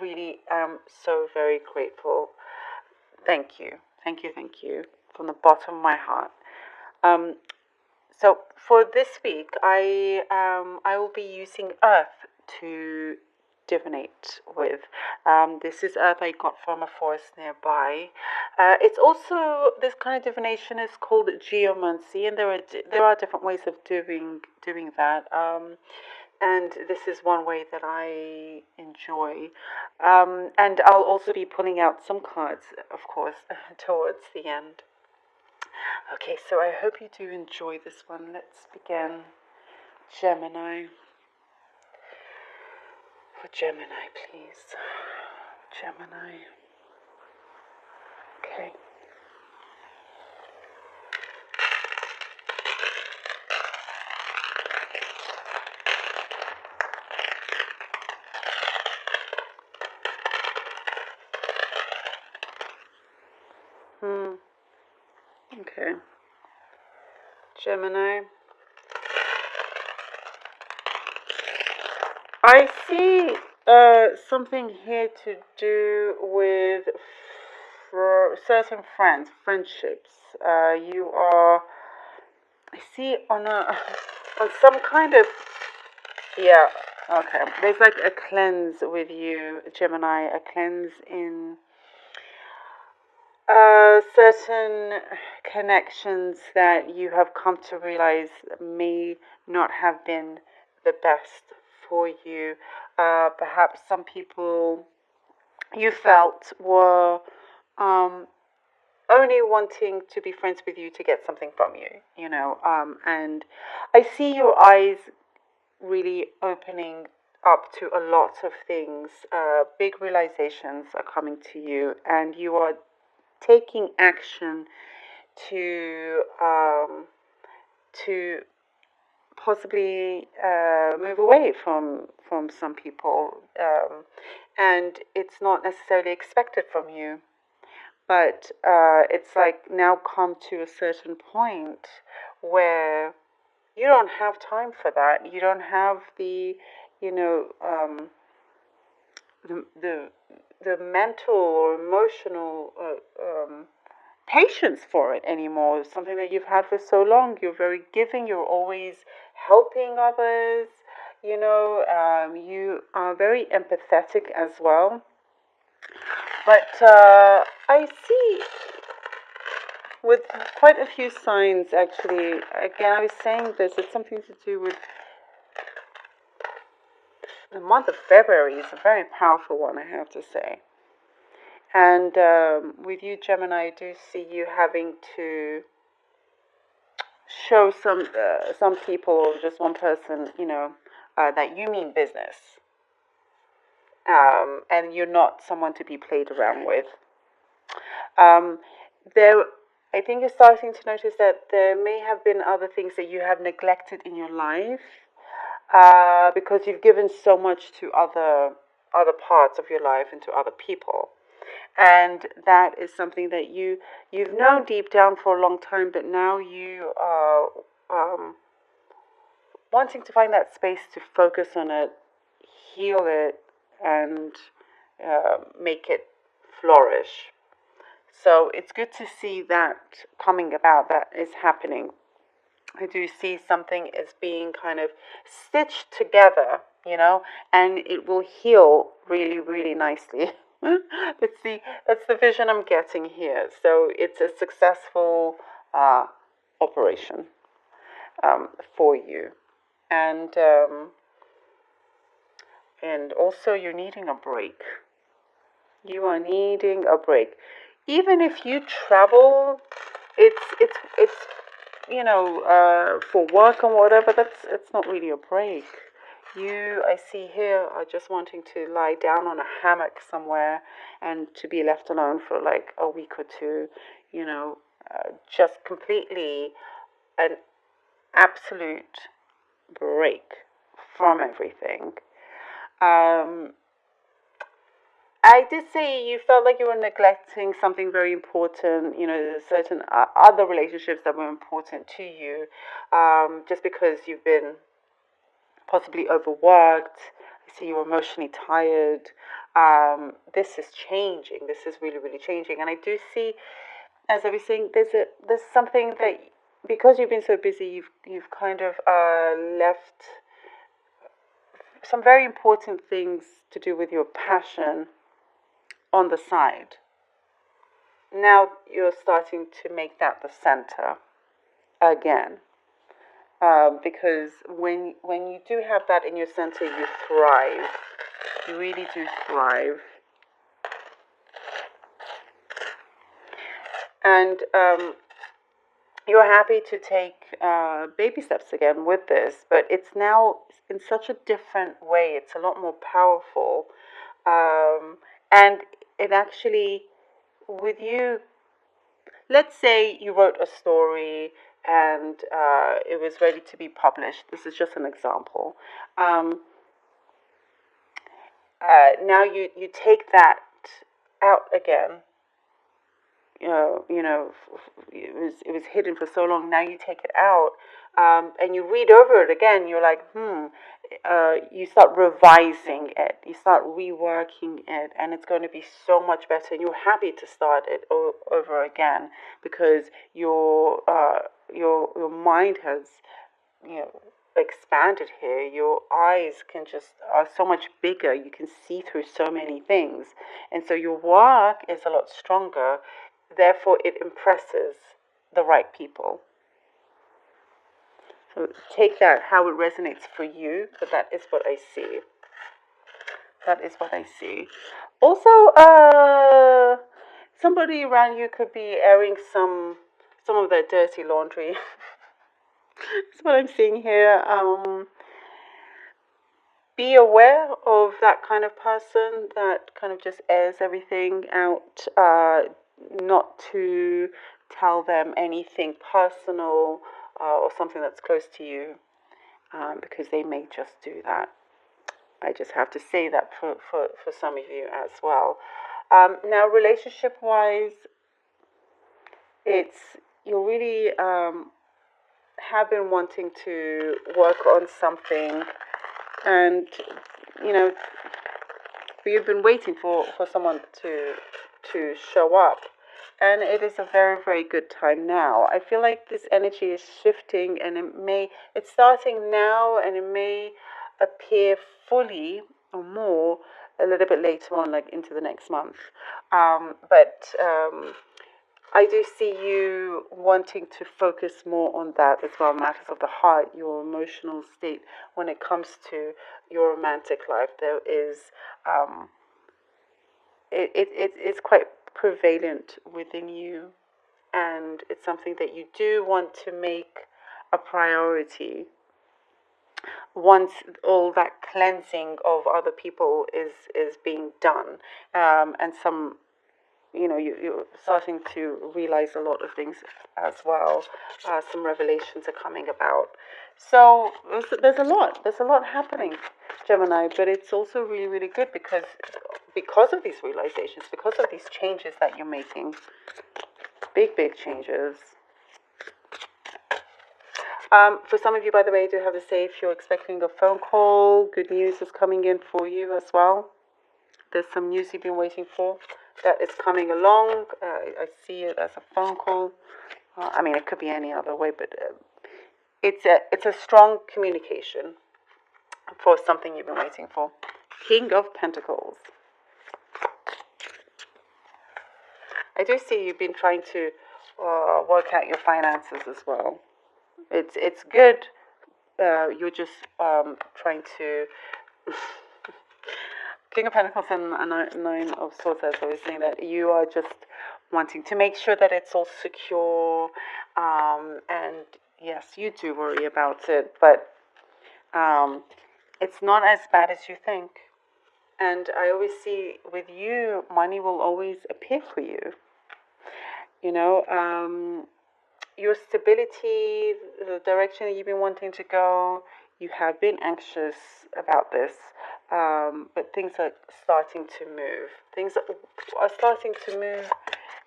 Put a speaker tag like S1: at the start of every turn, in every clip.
S1: really am so very grateful. Thank you. Thank you. Thank you from the bottom of my heart. Um, so for this week, I will be using earth to divinate with. This is earth I got from a forest nearby. It's also this kind of divination is called geomancy, and there are different ways of doing that. And this is one way that I enjoy. And I'll also be pulling out some cards, of course, towards the end. Okay, so I hope you do enjoy this one. Let's begin. Gemini. For Gemini, please. Gemini. Okay. Okay. Gemini. I see something here to do with certain friendships. You are, I see on a, on some kind of, yeah, okay. There's like a cleanse with you, Gemini, a cleanse in certain connections that you have come to realize may not have been the best for you. Perhaps some people you felt were um, only wanting to be friends with you to get something from you, and I see your eyes really opening up to a lot of things. Big realizations are coming to you, and you are taking action to possibly move away from some people, and it's not necessarily expected from you. But it's like now come to a certain point where you don't have time for that. You don't have you know, the the the mental or emotional patience for it anymore. It's something that you've had for so long. You're very giving. You're always helping others. You are very empathetic as well. But I see with quite a few signs actually. Again, I was saying this. It's something to do with the month of February. Is a very powerful one, I have to say. And with you, Gemini, I do see you having to show some people, or just one person, that you mean business, and you're not someone to be played around with. Um, there, I think you're starting to notice that there may have been other things that you have neglected in your life, because you've given so much to other parts of your life and to other people. And that is something that you've known deep down for a long time, but now you are wanting to find that space to focus on it, heal it, and make it flourish. So it's good to see that coming about, that is happening. I do see something as being kind of stitched together, and it will heal really, really nicely. That's the vision I'm getting here. So it's a successful operation for you, and also you're needing a break. You are needing a break, even if you travel. It's for work and whatever. It's not really a break. You, I see here, are just wanting to lie down on a hammock somewhere and to be left alone for like a week or two, just completely an absolute break from everything. Um, I did say you felt like you were neglecting something very important. There's certain other relationships that were important to you, just because you've been possibly overworked. I see you're emotionally tired. this is changing. This is really, really changing. And I do see, as I was saying, there's something that, because you've been so busy, you've kind of left some very important things to do with your passion on the side. Now you're starting to make that the center again. Because when you do have that in your center, you thrive. You really do thrive. And you're happy to take baby steps again with this, but it's now in such a different way. It's a lot more powerful. And it actually, with you, let's say you wrote a story and it was ready to be published. This is just an example. Now you take that out again. It was hidden for so long. Now you take it out, and you read over it again. You're like, you start revising it, you start reworking it, and it's going to be so much better. And you're happy to start it over again because your mind has, expanded here. Your eyes are so much bigger. You can see through so many things, and so your work is a lot stronger. Therefore, it impresses the right people. So take that how it resonates for you, but that is what I see. That is what I see. Also, somebody around you could be airing some of their dirty laundry. That's what I'm seeing here. Be aware of that kind of person that kind of just airs everything out. Not to tell them anything personal or something that's close to you, because they may just do that. I just have to say that for some of you as well. Now, relationship wise, you really have been wanting to work on something, and you've been waiting for someone to show up, and it is a very, very good time now. I feel like this energy is shifting, and it's starting now, and it may appear fully or more a little bit later on, like into the next month. But I do see you wanting to focus more on that as well, matters of the heart, your emotional state when it comes to your romantic life. There is it's quite prevalent within you, and it's something that you do want to make a priority once all that cleansing of other people is being done, and some you're starting to realize a lot of things as well. Some revelations are coming about. So there's a lot happening, Gemini, but it's also really, really good because of these realizations, because of these changes that you're making, big changes. For some of you, by the way, I do have to say, if you're expecting a phone call, good news is coming in for you as well. There's some news you've been waiting for that is coming along. I see it as a phone call. I mean, it could be any other way, but it's a strong communication for something you've been waiting for. King of Pentacles. I do see you've been trying to work out your finances as well. It's good. You're just trying to. King of Pentacles and Nine of Swords, as I was saying, that you are just wanting to make sure that it's all secure. And yes, you do worry about it, but it's not as bad as you think. And I always see with you, money will always appear for you. Your stability, the direction that you've been wanting to go, you have been anxious about this, but things are starting to move. Things are starting to move.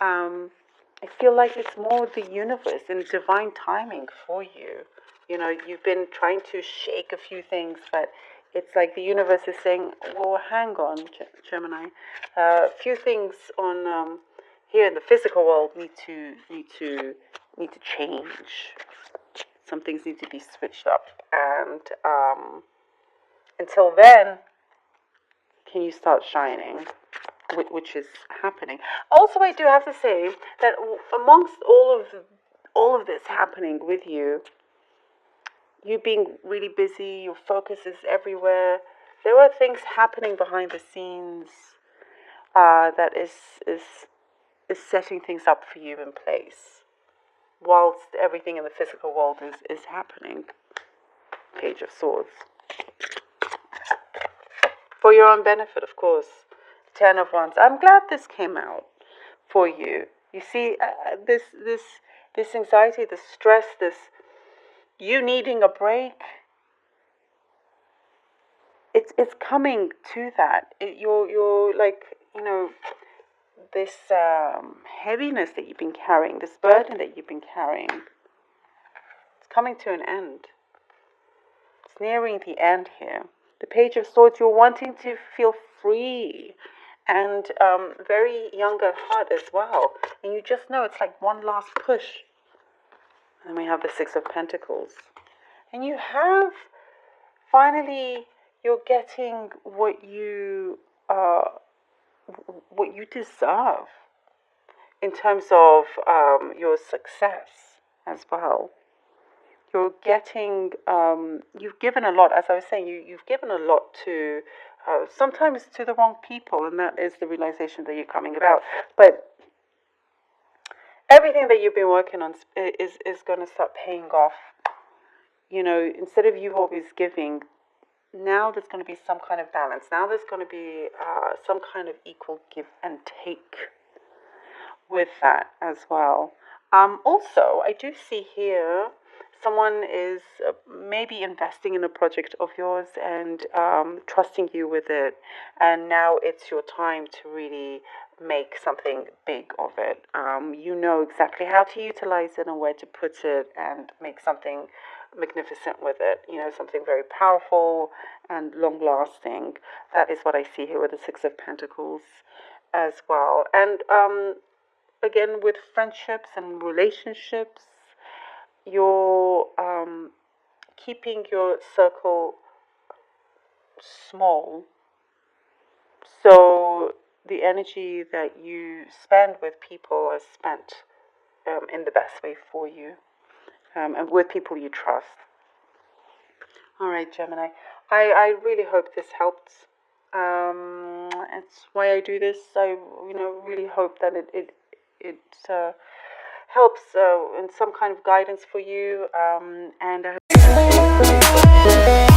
S1: I feel like it's more the universe and divine timing for you. You've been trying to shake a few things, but it's like the universe is saying, "Well, hang on, Gemini. A few things on here in the physical world need to change. Some things need to be switched up, and until then, can you start shining?" Which is happening. Also, I do have to say that amongst all of this happening with you, you being really busy, your focus is everywhere. There are things happening behind the scenes that is setting things up for you in place, whilst everything in the physical world is happening. Page of Swords. For your own benefit, of course. Ten of Wands. I'm glad this came out for you. You see, this anxiety, this stress, this you needing a break. It's coming to that. You're like, this heaviness that you've been carrying, this burden that you've been carrying. It's coming to an end. It's nearing the end here. The Page of Swords. You're wanting to feel free. And very young at heart as well. And you just know it's like one last push. And we have the Six of Pentacles. And you have, finally, you're getting what you deserve in terms of your success as well. You're getting, you've given a lot, as I was saying, you've given a lot to, sometimes to the wrong people, and that is the realization that you're coming about. But everything that you've been working on is going to start paying off. Instead of you always giving, now there's going to be some kind of balance. Now there's going to be some kind of equal give and take with that as well. Also, I do see here someone is maybe investing in a project of yours and trusting you with it, and now it's your time to really make something big of it. You know exactly how to utilize it and where to put it and make something magnificent with it, something very powerful and long lasting. That is what I see here with the Six of Pentacles as well. And again, with friendships and relationships, you're keeping your circle small, so the energy that you spend with people is spent in the best way for you, and with people you trust. All right, Gemini. I really hope this helped. It's why I do this. I really hope that it helps in some kind of guidance for you, and I hope